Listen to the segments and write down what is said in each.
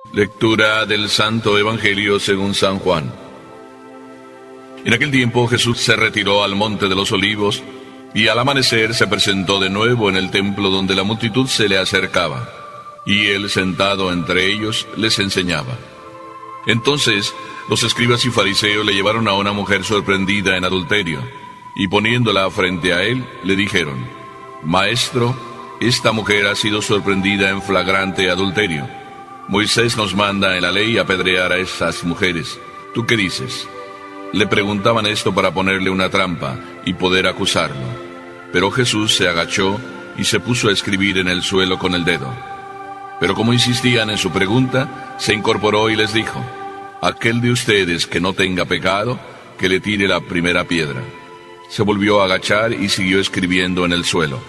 Lectura del Santo Evangelio según San Juan. En aquel tiempo Jesús se retiró al monte de los Olivos, y al amanecer se presentó de nuevo en el templo donde la multitud se le acercaba, y él sentado entre ellos les enseñaba. Entonces los escribas y fariseos le llevaron a una mujer sorprendida en adulterio, y poniéndola frente a él, le dijeron: Maestro, esta mujer ha sido sorprendida en flagrante adulterio. Moisés nos manda en la ley apedrear a esas mujeres. ¿Tú qué dices? Le preguntaban esto para ponerle una trampa y poder acusarlo. Pero Jesús se agachó y se puso a escribir en el suelo con el dedo. Pero como insistían en su pregunta, se incorporó y les dijo: Aquel de ustedes que no tenga pecado, que le tire la primera piedra. Se volvió a agachar y siguió escribiendo en el suelo.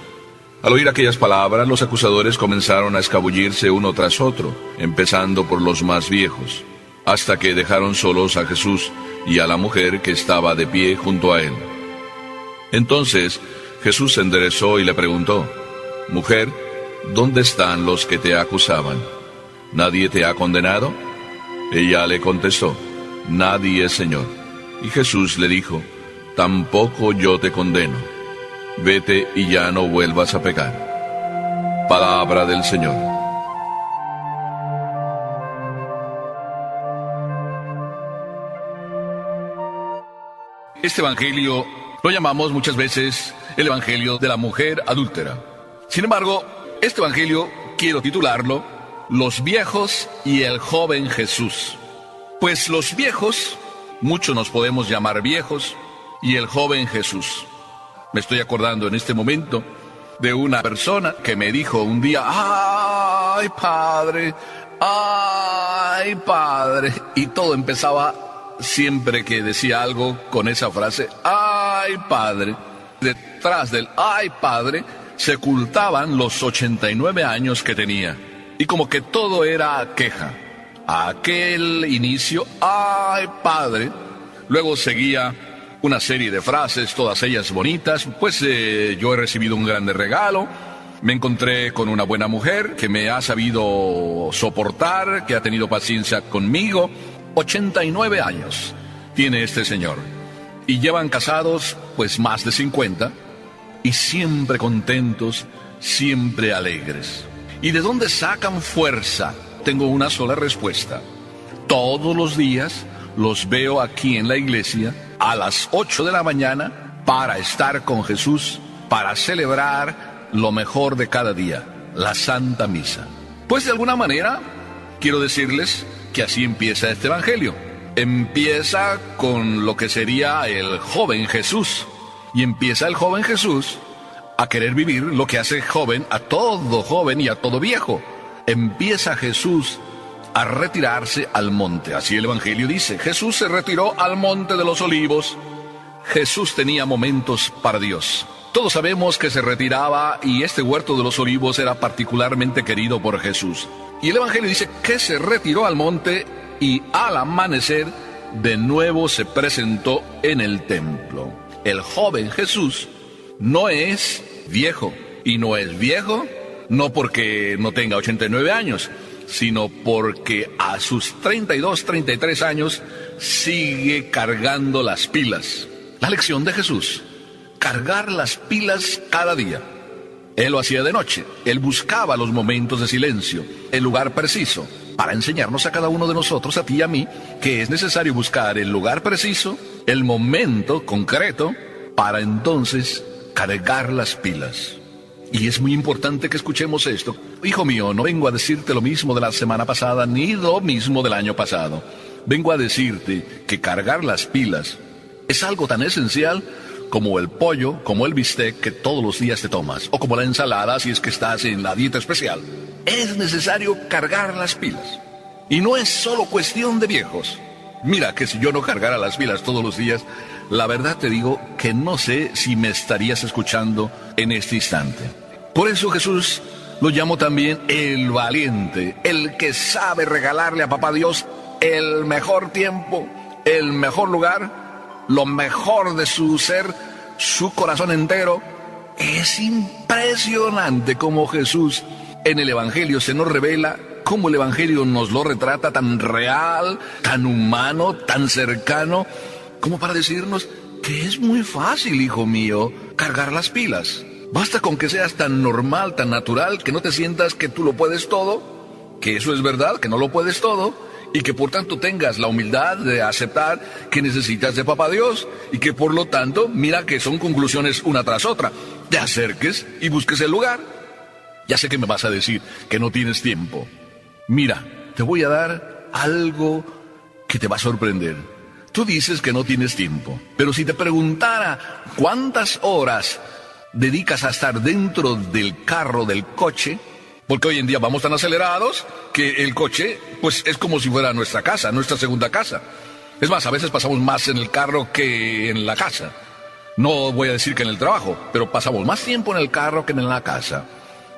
Al oír aquellas palabras, los acusadores comenzaron a escabullirse uno tras otro, empezando por los más viejos, hasta que dejaron solos a Jesús y a la mujer que estaba de pie junto a él. Entonces Jesús se enderezó y le preguntó: Mujer, ¿dónde están los que te acusaban? ¿Nadie te ha condenado? Ella le contestó: Nadie, Señor. Y Jesús le dijo: Tampoco yo te condeno. Vete y ya no vuelvas a pecar. Palabra del Señor. Este evangelio lo llamamos muchas veces el evangelio de la mujer adúltera. Sin embargo, este evangelio quiero titularlo Los viejos y el joven Jesús. Pues los viejos, muchos nos podemos llamar viejos, y el joven Jesús. Me estoy acordando en este momento de una persona que me dijo un día: ¡ay, padre! ¡Ay, padre! Y todo empezaba, siempre que decía algo, con esa frase: ¡ay, padre! Detrás del ¡ay, padre! Se ocultaban los 89 años que tenía. Y como que todo era queja. Aquel inicio: ¡ay, padre! Luego seguía una serie de frases, todas ellas bonitas. Pues yo he recibido un grande regalo, me encontré con una buena mujer que me ha sabido soportar, que ha tenido paciencia conmigo. 89 años tiene este señor, y llevan casados pues más de 50, y siempre contentos, siempre alegres. ¿Y de dónde sacan fuerza? Tengo una sola respuesta: todos los días los veo aquí en la iglesia a las 8 de la mañana para estar con Jesús, para celebrar lo mejor de cada día, la Santa Misa. Pues de alguna manera quiero decirles que así empieza este evangelio. Empieza con lo que sería el joven Jesús, y empieza el joven Jesús a querer vivir lo que hace joven a todo joven y a todo viejo. Empieza Jesús a retirarse al monte. Así el evangelio dice: Jesús se retiró al monte de los Olivos. Jesús tenía momentos para Dios. Todos sabemos que se retiraba, y este huerto de los Olivos era particularmente querido por Jesús. Y el evangelio dice que se retiró al monte, y al amanecer de nuevo se presentó en el templo. El joven Jesús no es viejo, y no es viejo no porque no tenga 89 años, sino porque a sus 32, 33 años sigue cargando las pilas. La lección de Jesús: cargar las pilas cada día. Él lo hacía de noche. Él buscaba los momentos de silencio, el lugar preciso, para enseñarnos a cada uno de nosotros, a ti y a mí, que es necesario buscar el lugar preciso, el momento concreto, para entonces cargar las pilas. Y es muy importante que escuchemos esto. Hijo mío, no vengo a decirte lo mismo de la semana pasada, ni lo mismo del año pasado. Vengo a decirte que cargar las pilas es algo tan esencial como el pollo, como el bistec que todos los días te tomas, o como la ensalada si es que estás en la dieta especial. Es necesario cargar las pilas. Y no es solo cuestión de viejos. Mira que si yo no cargara las pilas todos los días, la verdad te digo que no sé si me estarías escuchando en este instante. Por eso Jesús lo llamó también el valiente, el que sabe regalarle a Papá Dios el mejor tiempo, el mejor lugar, lo mejor de su ser, su corazón entero. Es impresionante cómo Jesús en el Evangelio se nos revela cómo el Evangelio nos lo retrata tan real, tan humano, tan cercano, como para decirnos que es muy fácil, hijo mío, cargar las pilas. Basta con que seas tan normal, tan natural, que no te sientas que tú lo puedes todo, que eso es verdad, que no lo puedes todo, y que por tanto tengas la humildad de aceptar que necesitas de Papá Dios, y que por lo tanto, mira que son conclusiones una tras otra, te acerques y busques el lugar. Ya sé que me vas a decir que no tienes tiempo. Mira, te voy a dar algo que te va a sorprender. Tú dices que no tienes tiempo, pero si te preguntara cuántas horas dedicas a estar dentro del carro, del coche, porque hoy en día vamos tan acelerados que el coche, pues es como si fuera nuestra casa, nuestra segunda casa. Es más, a veces pasamos más en el carro que en la casa. No voy a decir que en el trabajo, pero pasamos más tiempo en el carro que en la casa.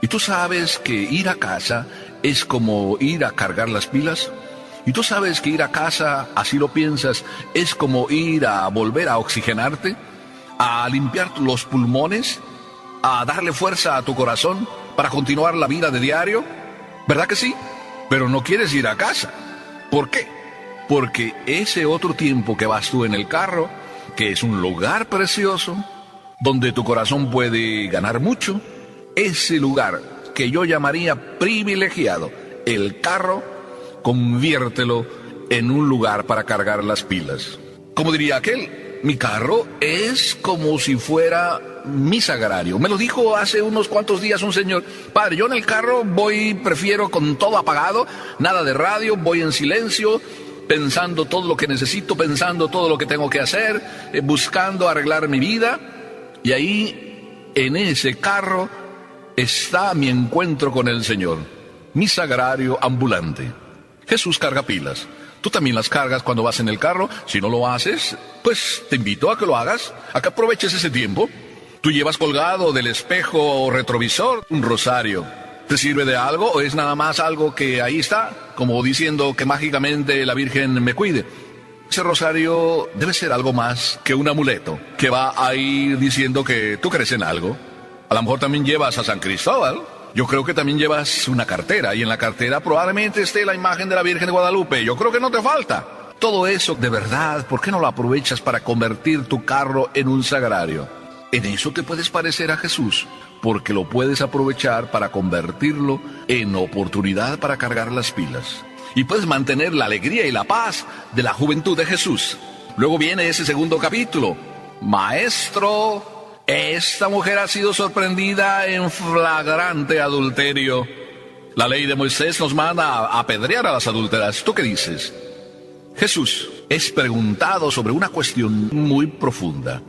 Y tú sabes que ir a casa es como ir a cargar las pilas. Y tú sabes que ir a casa, así lo piensas, es como ir a volver a oxigenarte, a limpiar los pulmones, a darle fuerza a tu corazón para continuar la vida de diario. ¿Verdad que sí? Pero no quieres ir a casa. ¿Por qué? Porque ese otro tiempo que vas tú en el carro, que es un lugar precioso, donde tu corazón puede ganar mucho, ese lugar que yo llamaría privilegiado, el carro, conviértelo en un lugar para cargar las pilas. Como diría aquel, mi carro es como si fuera mi sagrario. Me lo dijo hace unos cuantos días un señor. Padre, yo en el carro prefiero con todo apagado, nada de radio, voy en silencio, pensando todo lo que necesito, pensando todo lo que tengo que hacer, buscando arreglar mi vida. Y ahí, en ese carro, está mi encuentro con el Señor, mi sagrario ambulante. Jesús carga pilas. Tú también las cargas cuando vas en el carro. Si no lo haces, pues te invito a que lo hagas, a que aproveches ese tiempo. Tú llevas colgado del espejo retrovisor un rosario. ¿Te sirve de algo o es nada más algo que ahí está, como diciendo que mágicamente la Virgen me cuide? Ese rosario debe ser algo más que un amuleto que va a ir diciendo que tú crees en algo. A lo mejor también llevas a San Cristóbal. Yo creo que también llevas una cartera, y en la cartera probablemente esté la imagen de la Virgen de Guadalupe. Yo creo que no te falta. Todo eso, de verdad, ¿por qué no lo aprovechas para convertir tu carro en un sagrario? En eso te puedes parecer a Jesús, porque lo puedes aprovechar para convertirlo en oportunidad para cargar las pilas. Y puedes mantener la alegría y la paz de la juventud de Jesús. Luego viene ese segundo capítulo. Maestro, esta mujer ha sido sorprendida en flagrante adulterio. La ley de Moisés nos manda a apedrear a las adúlteras. ¿Tú qué dices? Jesús es preguntado sobre una cuestión muy profunda,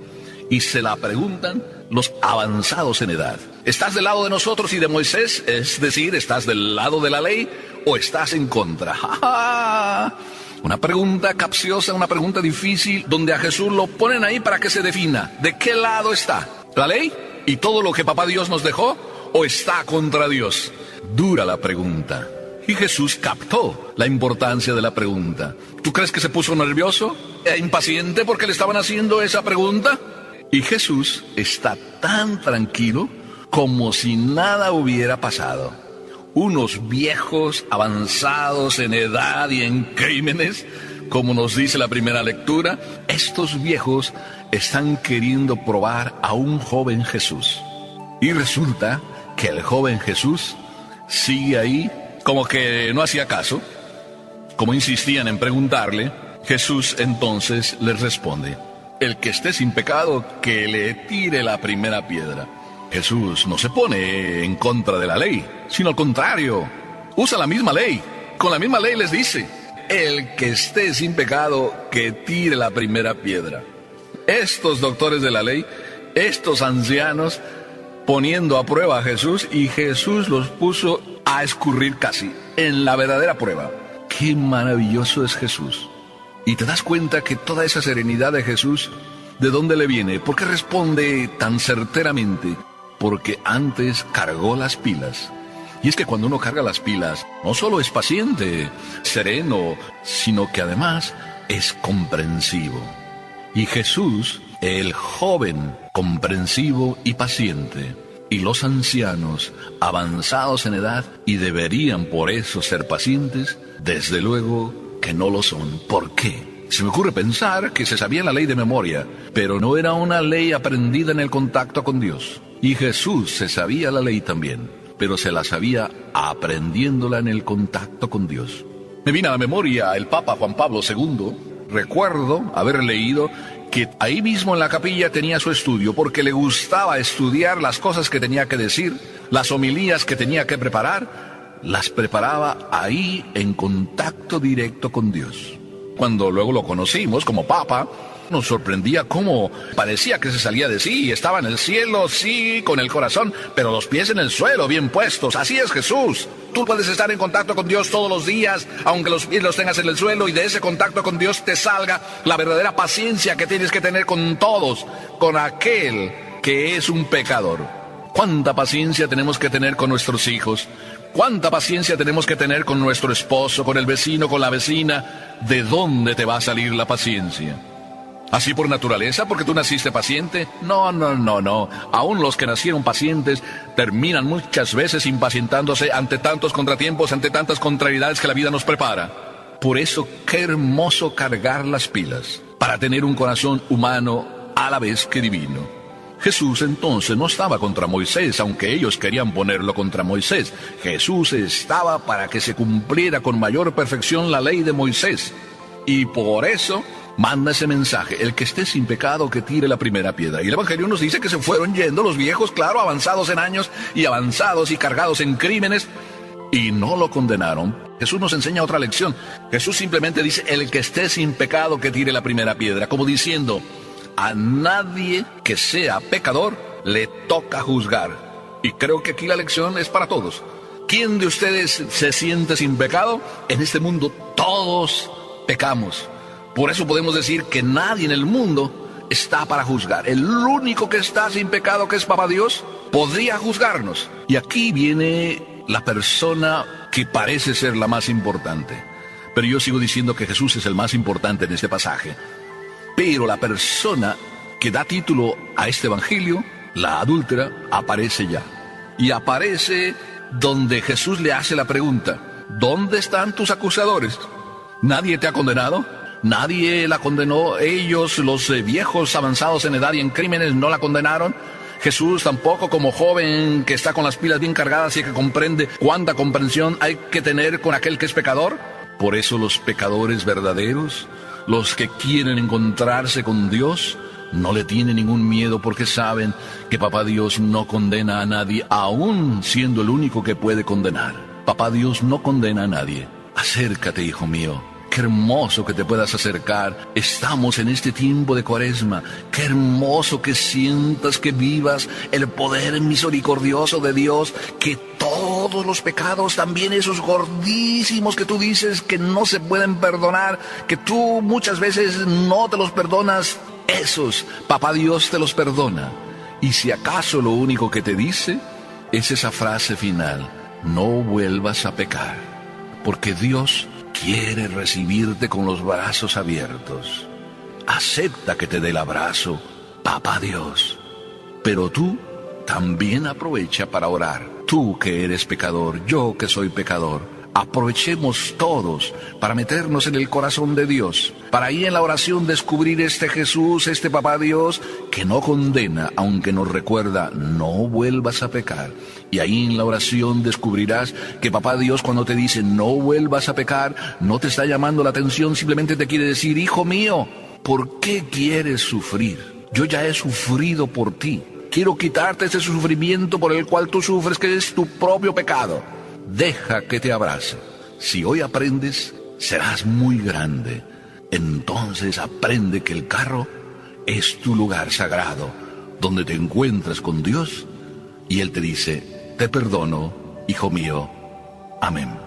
y se la preguntan los avanzados en edad. ¿Estás del lado de nosotros y de Moisés? Es decir, ¿estás del lado de la ley o estás en contra? ¡Ja, ja! Una pregunta capciosa, una pregunta difícil, donde a Jesús lo ponen ahí para que se defina. ¿De qué lado está? ¿La ley y todo lo que Papá Dios nos dejó? ¿O está contra Dios? Dura la pregunta. Y Jesús captó la importancia de la pregunta. ¿Tú crees que se puso nervioso e impaciente porque le estaban haciendo esa pregunta? Y Jesús está tan tranquilo como si nada hubiera pasado. Unos viejos avanzados en edad y en crímenes, como nos dice la primera lectura, estos viejos están queriendo probar a un joven Jesús. Y resulta que el joven Jesús sigue ahí como que no hacía caso. Como insistían en preguntarle, Jesús entonces les responde: el que esté sin pecado, que le tire la primera piedra. Jesús no se pone en contra de la ley, sino al contrario, usa la misma ley. Con la misma ley les dice: el que esté sin pecado, que tire la primera piedra. Estos doctores de la ley, estos ancianos, poniendo a prueba a Jesús, y Jesús los puso a escurrir casi en la verdadera prueba. ¡Qué maravilloso es Jesús! Y te das cuenta que toda esa serenidad de Jesús, ¿de dónde le viene? ¿Por qué responde tan certeramente? Porque antes cargó las pilas. Y es que cuando uno carga las pilas, no solo es paciente, sereno, sino que además es comprensivo. Y Jesús, el joven comprensivo y paciente, y los ancianos, avanzados en edad, y deberían por eso ser pacientes, desde luego que no lo son. ¿Por qué? Se me ocurre pensar que se sabía la ley de memoria, pero no era una ley aprendida en el contacto con Dios. Y Jesús se sabía la ley también, pero se la sabía aprendiéndola en el contacto con Dios. Me vino a la memoria el Papa Juan Pablo II. Recuerdo haber leído que ahí mismo en la capilla tenía su estudio porque le gustaba estudiar las cosas que tenía que decir, las homilías que tenía que preparar, las preparaba ahí en contacto directo con Dios. Cuando luego lo conocimos como Papa, nos sorprendía cómo parecía que se salía de sí y estaba en el cielo, sí, con el corazón, pero los pies en el suelo, bien puestos. Así es Jesús. Tú puedes estar en contacto con Dios todos los días, aunque los pies los tengas en el suelo, y de ese contacto con Dios te salga la verdadera paciencia que tienes que tener con todos, con aquel que es un pecador. ¿Cuánta paciencia tenemos que tener con nuestros hijos? ¿Cuánta paciencia tenemos que tener con nuestro esposo, con el vecino, con la vecina? ¿De dónde te va a salir la paciencia? ¿Así por naturaleza, porque tú naciste paciente? No. Aún los que nacieron pacientes terminan muchas veces impacientándose ante tantos contratiempos, ante tantas contrariedades que la vida nos prepara. Por eso, qué hermoso cargar las pilas, para tener un corazón humano a la vez que divino. Jesús entonces no estaba contra Moisés, aunque ellos querían ponerlo contra Moisés. Jesús estaba para que se cumpliera con mayor perfección la ley de Moisés. Y por eso manda ese mensaje: el que esté sin pecado que tire la primera piedra. Y el Evangelio nos dice que se fueron yendo los viejos, claro, avanzados en años y avanzados y cargados en crímenes, y no lo condenaron. Jesús nos enseña otra lección. Jesús simplemente dice: el que esté sin pecado que tire la primera piedra, como diciendo, a nadie que sea pecador le toca juzgar. Y creo que aquí la lección es para todos. ¿Quién de ustedes se siente sin pecado? En este mundo todos pecamos. Por eso podemos decir que nadie en el mundo está para juzgar. El único que está sin pecado, que es Papá Dios, podría juzgarnos. Y aquí viene la persona que parece ser la más importante. Pero yo sigo diciendo que Jesús es el más importante en este pasaje. Pero la persona que da título a este evangelio, la adúltera, aparece ya. Y aparece donde Jesús le hace la pregunta: ¿dónde están tus acusadores? ¿Nadie te ha condenado? Nadie la condenó. Ellos, los viejos avanzados en edad y en crímenes, no la condenaron. Jesús tampoco, como joven que está con las pilas bien cargadas y que comprende cuánta comprensión hay que tener con aquel que es pecador. Por eso los pecadores verdaderos, los que quieren encontrarse con Dios, no le tienen ningún miedo, porque saben que Papá Dios no condena a nadie, aún siendo el único que puede condenar. Papá Dios no condena a nadie. Acércate, hijo mío. Qué hermoso que te puedas acercar. Estamos en este tiempo de Cuaresma. Qué hermoso que sientas, que vivas el poder misericordioso de Dios, que todos los pecados, también esos gordísimos que tú dices que no se pueden perdonar, que tú muchas veces no te los perdonas, esos Papá Dios te los perdona. Y si acaso lo único que te dice es esa frase final: no vuelvas a pecar, porque Dios quiere recibirte con los brazos abiertos. Acepta que te dé el abrazo, Papá Dios. Pero tú también aprovecha para orar. Tú que eres pecador, yo que soy pecador, aprovechemos todos para meternos en el corazón de Dios, para ahí en la oración descubrir este Jesús, este Papá Dios, que no condena, aunque nos recuerda: no vuelvas a pecar. Y ahí en la oración descubrirás que Papá Dios, cuando te dice no vuelvas a pecar, no te está llamando la atención, simplemente te quiere decir: hijo mío, ¿por qué quieres sufrir? Yo ya he sufrido por ti. Quiero quitarte ese sufrimiento por el cual tú sufres, que es tu propio pecado. Deja que te abrace. Si hoy aprendes, serás muy grande. Entonces aprende que el carro es tu lugar sagrado, donde te encuentras con Dios, y Él te dice: te perdono, hijo mío. Amén.